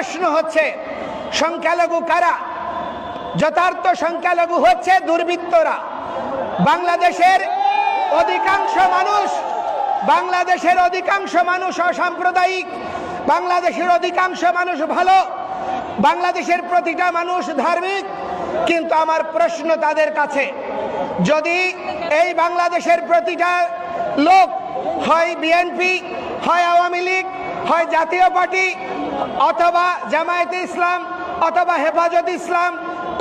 প্রশ্ন হচ্ছে সংখ্যালঘু কারা? যথার্থ সংখ্যালঘু হচ্ছে দুর্বৃত্তরা। বাংলাদেশের অধিকাংশ মানুষ অসাম্প্রদায়িক, বাংলাদেশের অধিকাংশ মানুষ ভালো, বাংলাদেশের প্রতিটা মানুষ ধার্মিক। কিন্তু আমার প্রশ্ন তাদের কাছে, যদি এই বাংলাদেশের প্রতিটা লোক হয় বিএনপি, হয় আওয়ামী লীগ, হয় জাতীয় পার্টি, অথবা জামায়াতে ইসলাম, অথবা হেফাজত ইসলাম,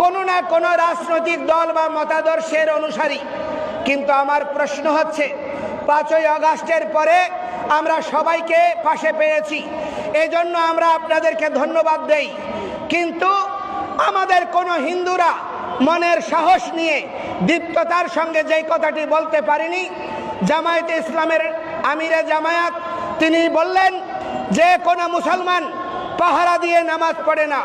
কোনো না কোনো রাজনৈতিক দল বা মতাদর্শের অনুসারী, কিন্তু আমার প্রশ্ন হচ্ছে 5ই আগস্টের পরে আমরা সবাইকে পাশে পেয়েছি, এই জন্য আমরা আপনাদেরকে ধন্যবাদ দেই। কিন্তু আমাদের কোনো হিন্দুরা মনের সাহস নিয়ে দীপ্ততার সঙ্গে যেই কথাটি বলতে পারেনি, জামায়াতে ইসলামের আমিরে জামায়াত তিনি বললেন যে কোনো মুসলমান পাহারা দিয়ে নামাজ পড়ে না,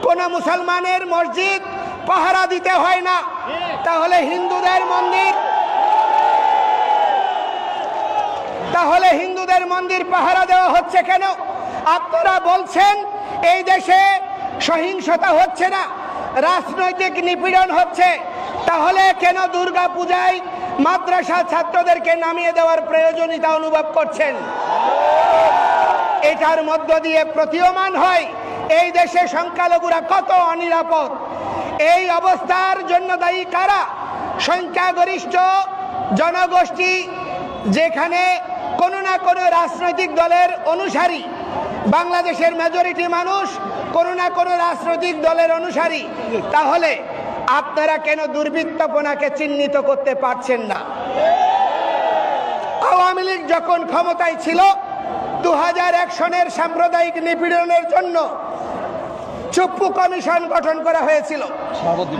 কোনো মুসলমানের মসজিদ পাহারা দিতে হয় না, তাহলে হিন্দুদের মন্দির পাহারা দেওয়া হচ্ছে কেন? আপনারা বলছেন এই দেশে সহিংসতা হচ্ছে না, রাজনৈতিক নিপীড়ন হচ্ছে, তাহলে কেন দুর্গা পূজায় মাদ্রাসা ছাত্রদেরকে নামিয়ে দেওয়ার প্রয়োজনীয়তা অনুভব করছেন? এটার মধ্য দিয়ে প্রতীয়মান হয় এই দেশে সংখ্যালঘুরা কত অনিরাপদ। এই অবস্থার জন্য দায়ী কারা? সংখ্যাগরিষ্ঠ জনগোষ্ঠী, যেখানে কোনো না কোনো রাজনৈতিক দলের অনুসারী। বাংলাদেশের মেজরিটি মানুষ কোনো না কোনো রাজনৈতিক দলের অনুসারী। তাহলে আপনারা কেন দুর্বৃত্তপনাকে চিহ্নিত করতে পারছেন না? আওয়ামী লীগ যখন ক্ষমতায় ছিল 2001 সনের সাম্প্রদায়িক নিপীড়নের জন্য চুপ্পু কমিশন গঠন করা হয়েছিল।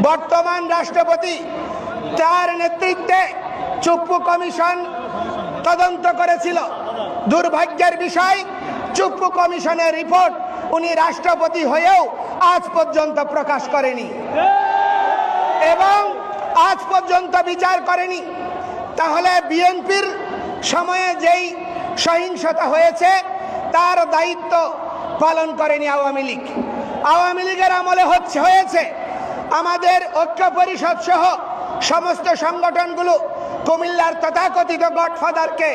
বর্তমান রাষ্ট্রপতি তার নেতৃত্বে চুপ্পু কমিশন তদন্ত করেছিল। দুর্ভাগ্যের বিষয়, চুপ্পু কমিশনের রিপোর্ট উনি রাষ্ট্রপতি হয়েও আজ পর্যন্ত প্রকাশ করেনি এবং আজ পর্যন্ত বিচার করেনি। তাহলে বিএনপির সময়ে যেই সহিংসতা হয়েছে তার দায়িত্ব পালন করেনি আওয়ামী লীগ। আওয়ামী লীগের আমলে হয়েছে। আমাদের ঐক্য পরিষদ সহ সমস্ত সংগঠনগুলো কুমিল্লার তথাকথিত গডফাদারকে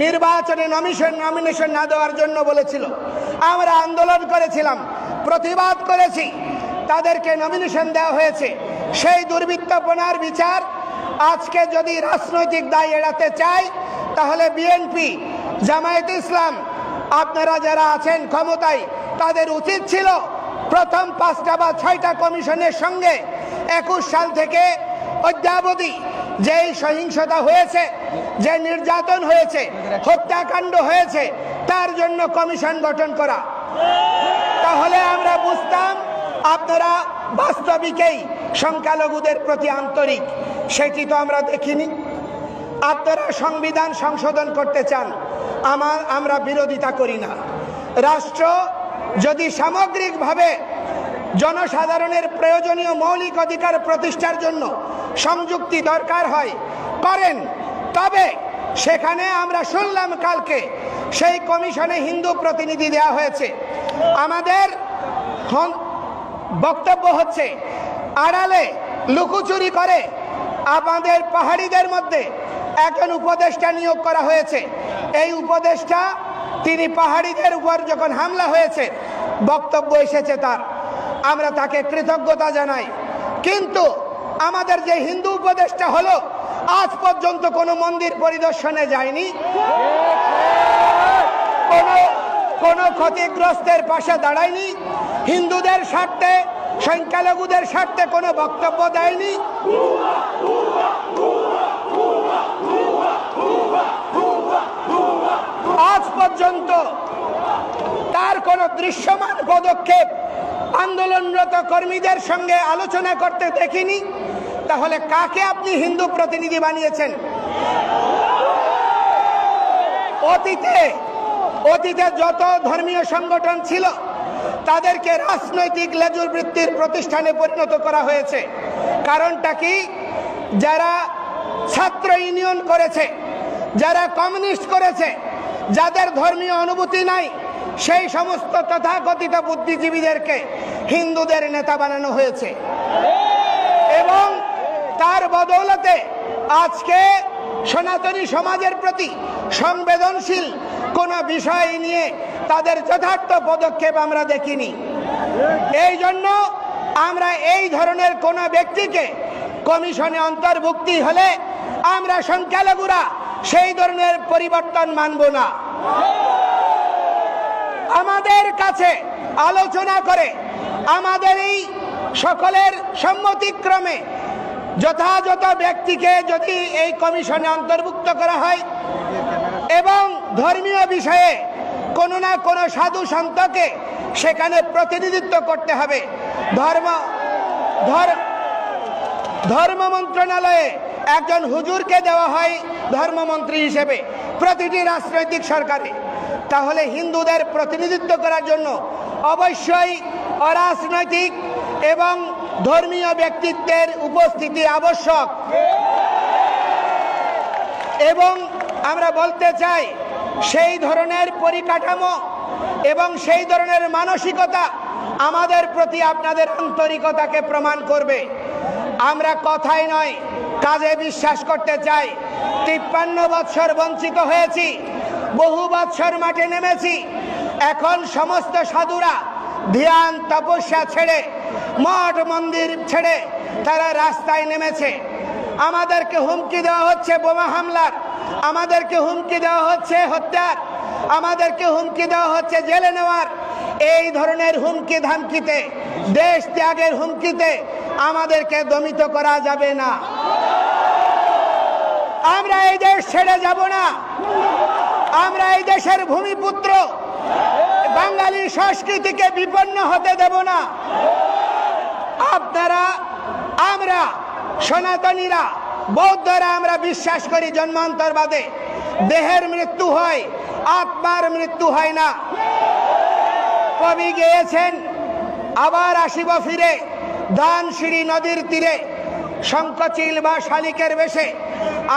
নির্বাচনে নমিনেশন না দেওয়ার জন্য বলেছিল। আমরা আন্দোলন করেছিলাম, প্রতিবাদ করেছি, তাদেরকে নমিনেশন দেওয়া হয়েছে। সেই দুর্বৃত্তপনার বিচার আজকে যদি রাজনৈতিক দায় এড়াতে চায়, তাহলে বিএনপি, জামায়াতে ইসলাম, আপনারা যারা আছেন ক্ষমতায়, তাদের উচিত ছিল প্রথম 5টা বা 6টা কমিশনের সঙ্গে 21 সাল থেকে অদ্যাবধি যেই সহিংসতা হয়েছে, যে নির্যাতন হয়েছে, হত্যাকাণ্ড হয়েছে, তার জন্য কমিশন গঠন করা। তাহলে আমরা বুঝতাম আপনারা বাস্তবিকেই সংখ্যালঘুদের প্রতি আন্তরিক। সেটি তো আমরা দেখিনি। আপনারা সংবিধান সংশোধন করতে চান, আমরা বিরোধিতা করি না। রাষ্ট্র যদি সামগ্রিকভাবে জনসাধারণের প্রয়োজনীয় মৌলিক অধিকার প্রতিষ্ঠার জন্য সংযুক্তি দরকার হয়, করেন, তবে সেখানে আমরা শুনলাম কালকে সেই কমিশনে হিন্দু প্রতিনিধি দেওয়া হয়েছে। আমাদের বক্তব্য হচ্ছে আড়ালে লুকোচুরি করে আমাদের পাহাড়িদের মধ্যে একজন উপদেষ্টা নিয়োগ করা হয়েছে। এই উপদেষ্টা তিনি পাহাড়িদের উপর যখন হামলা হয়েছে বক্তব্য এসেছে তার, আমরা তাকে কৃতজ্ঞতা জানাই। কিন্তু আমাদের যে হিন্দু উপদেষ্টা হলো, আজ পর্যন্ত কোনো মন্দির পরিদর্শনে যায়নি, কোনো ক্ষতিগ্রস্তের পাশে দাঁড়ায়নি, হিন্দুদের স্বার্থে, সংখ্যালঘুদের স্বার্থে কোনো বক্তব্য দেয়নি। আজ পর্যন্ত তার কোনো দৃশ্যমান পদক্ষেপ আন্দোলনরত কর্মীদের সঙ্গে আলোচনা করতে দেখিনি। তাহলে কাকে আপনি হিন্দু প্রতিনিধি বানিয়েছেন? অতীতে যত ধর্মীয় সংগঠন ছিল তাদেরকে রাজনৈতিক লেজুর বৃত্তির প্রতিষ্ঠানে পরিণত করা হয়েছে। কারণটা কি? যারা ছাত্র ইউনিয়ন করেছে, যারা কমিউনিস্ট করেছে, যাদের ধর্মীয় অনুভূতি নাই, সেই সমস্ত তথাকথিত বুদ্ধিজীবীদেরকে হিন্দুদের নেতা বানানো হয়েছে এবং তার বদৌলতে আজকে সনাতনী সমাজের প্রতি সংবেদনশীল কোনো বিষয় নিয়ে তাদের যথার্থ পদক্ষেপ আমরা দেখিনি। এই জন্য আমরা এই ধরনের কোনো ব্যক্তিকে কমিশনে অন্তর্ভুক্তি হলে আমরা সংখ্যালঘুরা সেই ধরনের পরিবর্তন মানব না। আমাদের কাছে আলোচনা করে আমাদের এই সকলের সম্মতিক্রমে যথাযথ ব্যক্তিকে যদি এই কমিশনে অন্তর্ভুক্ত করা হয় এবং ধর্মীয় বিষয়ে কোনো না কোনো সাধু সন্তকে সেখানে প্রতিনিধিত্ব করতে হবে। ধর্ম মন্ত্রণালয়ে একজন হুজুরকে দেওয়া হয় ধর্মমন্ত্রী হিসেবে প্রতিটি রাজনৈতিক সরকারে, তাহলে হিন্দুদের প্রতিনিধিত্ব করার জন্য অবশ্যই অরাজনৈতিক এবং ধর্মীয় ব্যক্তিত্বের উপস্থিতি আবশ্যক। এবং আমরা বলতে চাই সেই ধরনের পরিকাঠামো এবং সেই ধরনের মানসিকতা আমাদের প্রতি আপনাদের আন্তরিকতাকে প্রমাণ করবে। আমরা কথাই নয় কাজে বিশ্বাস করতে চাই। 53 বৎসর বঞ্চিত হয়েছি, বহু বৎসর মাঠে নেমেছি। এখন সমস্ত সাধুরা ধ্যান তপস্যা ছেড়ে, মঠ মন্দির ছেড়ে তারা রাস্তায় নেমেছে। আমাদেরকে হুমকি দেওয়া হচ্ছে বোমা হামলার, আমাদেরকে হুমকি দেওয়া হচ্ছে হত্যার, আমাদেরকে হুমকি দেওয়া হচ্ছে জেলে নেওয়ার। এই ধরনের হুমকি ধামকিতে, দেশ ত্যাগের হুমকিতে আমাদেরকে দমিত করা যাবে না। আমরা এই দেশ ছেড়ে যাব না। আমরা এই দেশের ভূমিপুত্র, বাঙালি সংস্কৃতিকে বিপন্ন হতে দেব না। আপনারা, আমরা সনাতনীরা, বৌদ্ধরা আমরা বিশ্বাস করি জন্মান্তরবাদে। দেহের মৃত্যু হয়, আত্মার মৃত্যু হয় না। কবি গেয়েছেন আবার আসিব ফিরে দানশিরি নদীর তীরে, শঙ্খচিল বা শালিকের বেশে।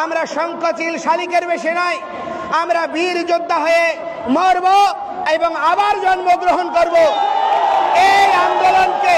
আমরা শঙ্খচিল শালিকের বেশে নয়, আমরা বীর যোদ্ধা হয়ে মরব এবং আবার জন্মগ্রহণ করব। এই আন্দোলনকে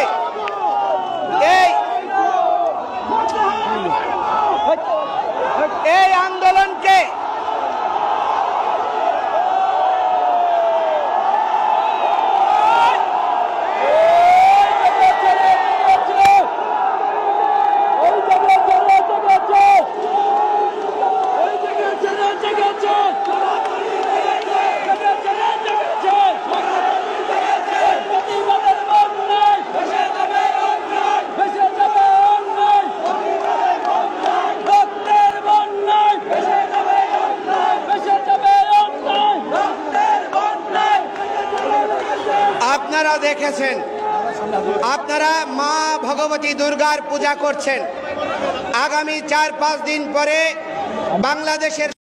আপনারা দেখেছেন, আপনারা মা ভগবতী দুর্গার পূজা করছেন। আগামী 4-5 দিন পরে বাংলাদেশের